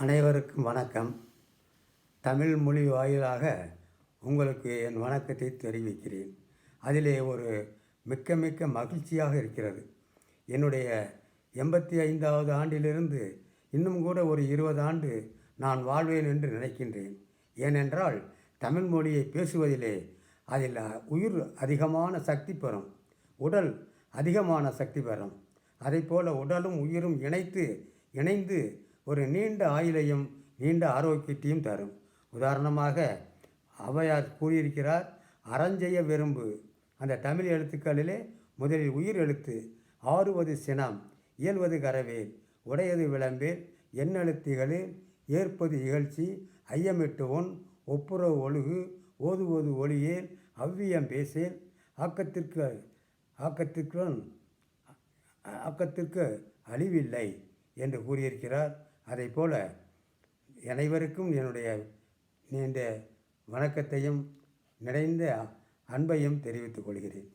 அனைவருக்கும் வணக்கம். தமிழ் மொழி வாயிலாக உங்களுக்கு என் வணக்கத்தை தெரிவிக்கிறேன். அதிலே ஒரு மிக்க மகிழ்ச்சியாக இருக்கிறது. என்னுடைய 85வது ஆண்டிலிருந்து இன்னும் கூட ஒரு 20 ஆண்டு நான் வாழ்வேன் என்று நினைக்கின்றேன். ஏனென்றால் தமிழ் மொழியை பேசுவதிலே அதில் உயிர் அதிகமான சக்தி பெறும், உடல் அதிகமான சக்தி பெறும். அதைப்போல உடலும் உயிரும் இணைந்து ஒரு நீண்ட ஆயுளையும் நீண்ட ஆரோக்கியத்தையும் தரும். உதாரணமாக ஔவையார் கூறியிருக்கிறார், அறஞ்செய்ய விரும்பு. அந்த தமிழ் எழுத்துக்களிலே முதலில் உயிர் எழுத்து. ஆறுவது சினம், இயல்வது கரவேல், உடையது விளம்பேல், எண்ணெழுத்துகளில் ஏற்பது இகழ்ச்சி, ஐயமிட்டு ஒன், ஒப்புரவு ஒழுகு, ஓதுவது ஒளியேல், அவ்வியம் பேசேல், ஆக்கத்திற்கு அழிவில்லை என்று கூறியிருக்கிறார். அதைப்போல அனைவருக்கும் என்னுடைய நீண்ட வணக்கத்தையும் நிறைந்த அன்பையும் தெரிவித்துக் கொள்கிறேன்.